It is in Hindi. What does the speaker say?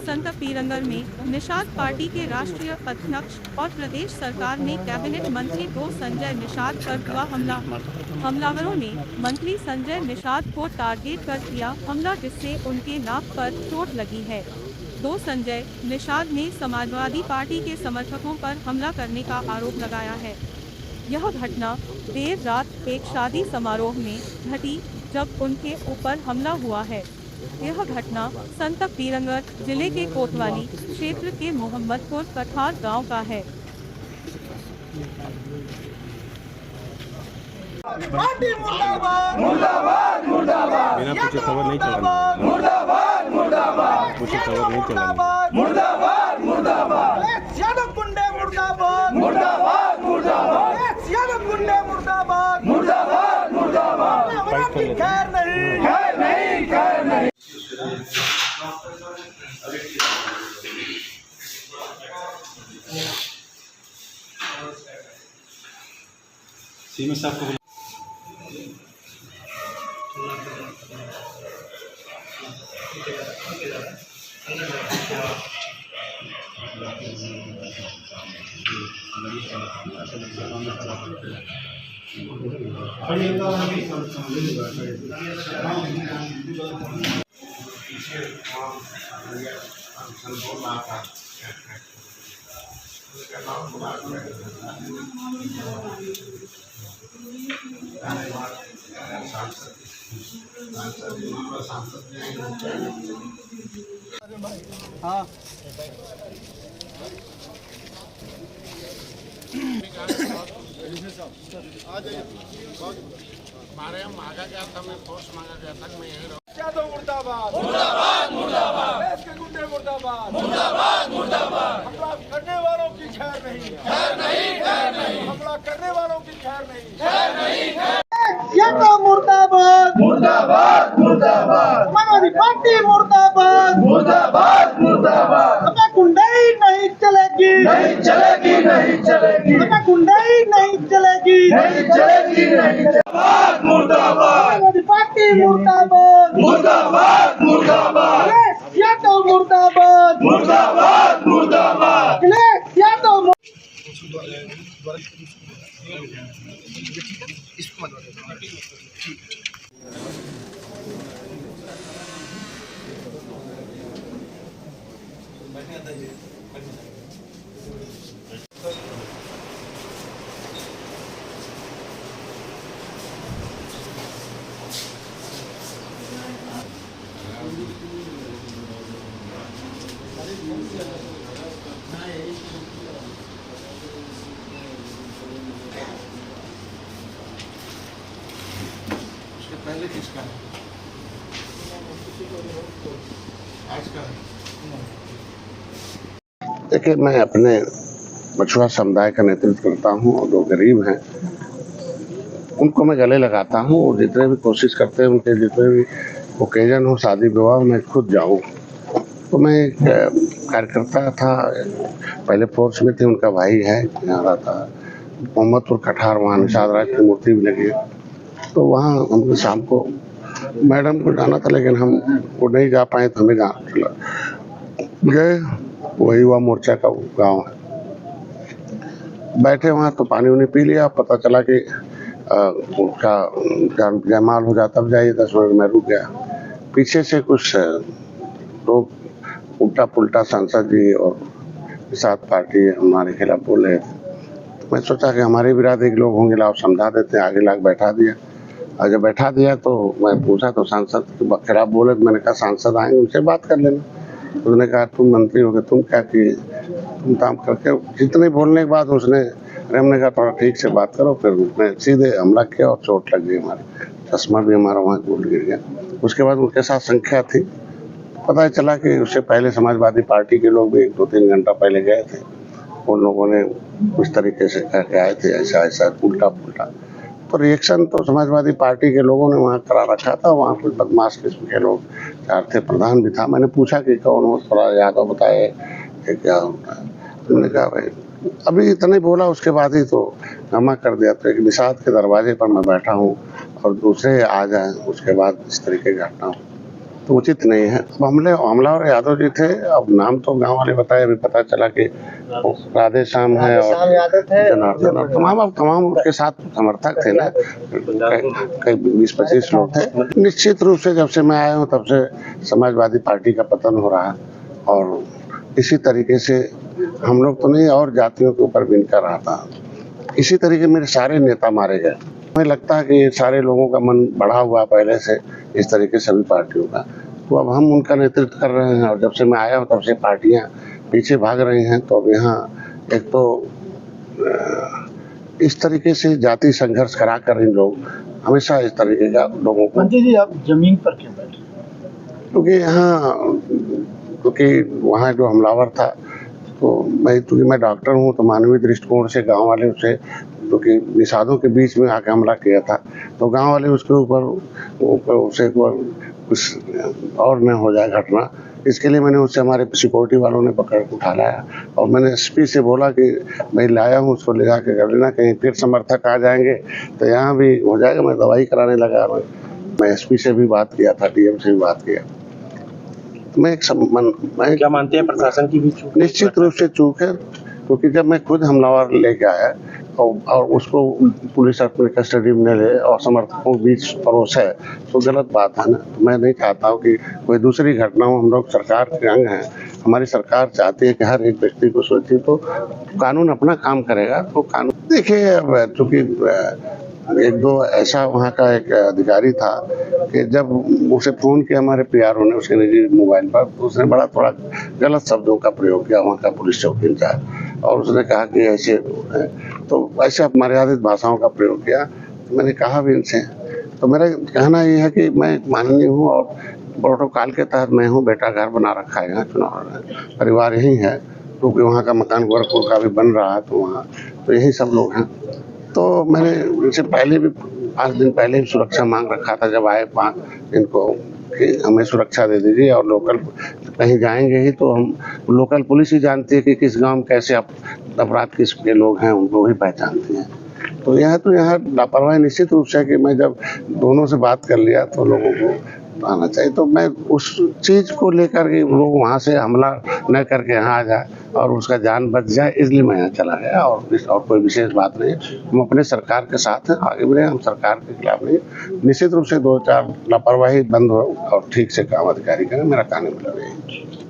संत पीरंगर में निषाद पार्टी के राष्ट्रीय अध्यक्ष और प्रदेश सरकार ने कैबिनेट मंत्री दो संजय निषाद पर हुआ हमला। हमलावरों ने मंत्री संजय निषाद को टारगेट कर किया हमला, जिससे उनके नाक पर चोट लगी है। दो संजय निषाद ने समाजवादी पार्टी के समर्थकों पर हमला करने का आरोप लगाया है। यह घटना देर रात एक शादी समारोह में घटी, जब उनके ऊपर हमला हुआ है। यह घटना संत पीरंगर जिले के कोतवाली क्षेत्र के मोहम्मदपुर कठार गांव का है। पार्टी मुर्दाबाद मुर्दाबाद मुर्दाबाद, बिना पूछे खबर नहीं चलाना। मुर्दाबाद मुर्दाबाद, पूछे खबर नहीं चलाना। मुर्दाबाद मुर्दाबाद, यादव गुंडे मुर्दाबाद मुर्दाबाद मुर्दाबाद, यादव गुंडे मुर्दाबाद मुर्दाबाद मुर्दाबाद, खैर नहीं खैर नहीं खैर नहीं। सीमा साहब को हाँ हमारे यहाँ मांगा गया था, मैं फोर्स मांगा गया था, मैं यही रहूँ। यादव मुर्दाबाद मुर्दाबाद मुर्दाबाद, देश के गुंडे मुर्दाबाद मुर्दाबाद मुर्दाबाद, हमला करने वालों की खैर नहीं खैर नहीं खैर नहीं, हमला करने वालों की खैर नहीं खैर नहीं खैर। यादव मुर्दाबाद मुर्दाबाद मुर्दाबाद, समाजवादी पार्टी मुर्दाबाद मुर्दाबाद मुर्दाबाद, हमें गुंडाई नहीं चलेगी नहीं चलेगी नहीं चलेगी, हमें गुंडाई नहीं चलेगी नहीं चलेगी नहीं चलेगी। मुर्दाबाद समाजवादी पार्टी मुर्दाबाद मुर्दाबाद मुर्दाबाद, यादव मुर्दाबाद मुर्दाबाद मुर्दाबाद, यादव पहले किसका है? आज का है। देखिए, मैं अपने मछुआरा समुदाय का नेतृत्व करता हूँ और जो गरीब हैं उनको मैं गले लगाता हूँ। और जितने भी कोशिश करते हैं उनके जितने भी ओकेजन हो, शादी विवाह, मैं खुद जाऊँ। तो मैं एक कार्यकर्ता था, पहले फोर्स में थे, उनका भाई है, यहाँ रहता मोहम्मदपुर कठार, वहाँ निषाद राज की मूर्ति भी लगी है। तो वहाँ हमको शाम को मैडम को जाना था, लेकिन हम वो नहीं जा पाए, तो हमें जाना गए। वही युवा मोर्चा का गांव है। बैठे वहाँ तो पानी उन्हें पी लिया, पता चला कि उसका जयमाल हो जाता, जाइए 10 मिनट में रुक गया। पीछे से कुछ लोग उल्टा पुल्टा सांसद जी और निषाद पार्टी हमारे खिलाफ बोल रहे थे। तो मैं सोचा कि हमारे भी रात एक लोग होंगे, लाओ समझा देते हैं। आगे लाके बैठा दिया, और जब बैठा दिया तो मैं पूछा तो सांसद के खिलाफ बोले। तो मैंने कहा सांसद आएंगे, उनसे बात कर लेना। तो उसने कहा तुम मंत्री हो गए, तुम क्या किए, तुम काम करके। जितने बोलने के बाद उसने, हमने कहा थोड़ा ठीक से बात करो। फिर उसने सीधे हमला किया और चोट लग गई, हमारे चश्मा भी हमारा वहाँ टूट गिर गया। उसके बाद उनके साथ संख्या थी, पता चला कि उससे पहले समाजवादी पार्टी के लोग भी 2-3 घंटा पहले गए थे। उन लोगों ने उस तरीके से कह के आए थे, ऐसा ऐसा उल्टा पुल्टा। तो रिएक्शन तो समाजवादी पार्टी के लोगों ने वहाँ करा रखा था। वहाँ कुछ बदमाश किस्म के लोग चार थे, प्रधान भी था। मैंने पूछा कि कौन हो, थोड़ा यादव बताए कि क्या होता है। उन्होंने कहा भाई अभी इतना ही बोला, उसके बाद ही तो जमा कर दिया। तो एक निषाद के दरवाजे पर मैं बैठा हूँ और दूसरे आ जाएं उसके बाद इस तरीके की घटना हो तो उचित नहीं है। हमलावर यादव जी थे, अब नाम तो गांव वाले बताए, अभी पता चला कि राधे श्याम है और जनार्दन और तमाम उसके साथ समर्थक थे ना, कई 20-25 लोग थे। निश्चित रूप से जब से मैं आया हूँ तब से समाजवादी पार्टी का पतन हो रहा है और इसी तरीके से हम लोग तो नहीं और जातियों के ऊपर भी इनका रहा था। इसी तरीके मेरे सारे नेता मारे गए। मुझे लगता है कि सारे लोगों का मन बढ़ा हुआ पहले से इस तरीके सभी पार्टियों का, तो अब हम उनका नेतृत्व कर रहे हैं और जब से मैं आया हूँ तब से पार्टियां पीछे भाग रही हैं। तो अब यहाँ एक तो इस तरीके से जाति संघर्ष करा कर इन लोग हमेशा इस तरीके का लोगों को। मंत्री जी आप जमीन पर क्यों बैठे? क्योंकि वहाँ जो हमलावर था तो क्योंकि मैं डॉक्टर हूँ तो मानवीय दृष्टिकोण से गांव वाले उसे, क्योंकि निषादों के बीच में आके हमला किया था तो गांव वाले उसके ऊपर उसे कुछ और न हो जाए घटना, इसके लिए मैंने उससे हमारे सिक्योरिटी वालों ने पकड़ के उठा लाया और मैंने एसपी से बोला कि मैं लाया हूँ उसको ले जाके कर लेना, कहीं फिर समर्थक आ जाएंगे तो यहाँ भी हो जाएगा। मैं दवाई कराने लगा, मैं एसपी से भी बात किया था, डीएम से भी बात किया। मैं क्या मानते हैं प्रशासन की भी चूक? निश्चित रूप से चूक है, क्योंकि जब मैं खुद हमलावर लेके आया और उसको पुलिस अपने कस्टडी में ले और समर्थकों के बीच परोस है तो गलत बात है ना। तो मैं नहीं चाहता हूँ कि कोई दूसरी घटना हो। हम लोग सरकार के अंग हैं, हमारी सरकार चाहती है कि हर एक व्यक्ति को सुरक्षित हो, तो कानून अपना काम करेगा। तो कानून देखिए, अब चूंकि एक दो ऐसा वहाँ का एक अधिकारी था कि जब उसे फोन किया हमारे पीआरओ ने उसके निजी मोबाइल पर, तो उसने बड़ा थोड़ा गलत शब्दों का प्रयोग किया वहाँ का पुलिस चौकी इंचार्ज, और उसने कहा कि ऐसे तो ऐसे मर्यादित भाषाओं का प्रयोग किया। तो मैंने कहा भी इनसे, तो मेरा कहना ये है कि मैं माननीय हूँ और प्रोटोकॉल के तहत मैं हूँ, बेटा घर बना रखा है यहाँ, चुनाव परिवार यही है, क्योंकि वहाँ का मकान गोरखपुर का भी बन रहा है तो वहाँ तो यही सब लोग हैं। तो मैंने इनसे पहले भी 5 दिन पहले भी सुरक्षा मांग रखा था जब आए इनको कि हमें सुरक्षा दे दीजिए, और लोकल कहीं जाएंगे ही तो हम लोकल पुलिस ही जानती है कि किस गांव में कैसे अपराध किसके लोग हैं, उनको ही पहचानती हैं। तो यह लापरवाही निश्चित रूप से कि मैं जब दोनों से बात कर लिया तो लोगों को आना चाहिए, तो मैं उस चीज़ को लेकर के लोग वहाँ से हमला न करके यहाँ आ जाए और उसका जान बच जाए, इसलिए मैं यहाँ चला गया। और कोई विशेष बात नहीं, हम अपने सरकार के साथ हैं, आगे बढ़े, हम सरकार के खिलाफ नहीं। निश्चित रूप से 2-4 लापरवाही बंद हो और ठीक से काम अधिकारी करें, मेरा कहने मतलब यही।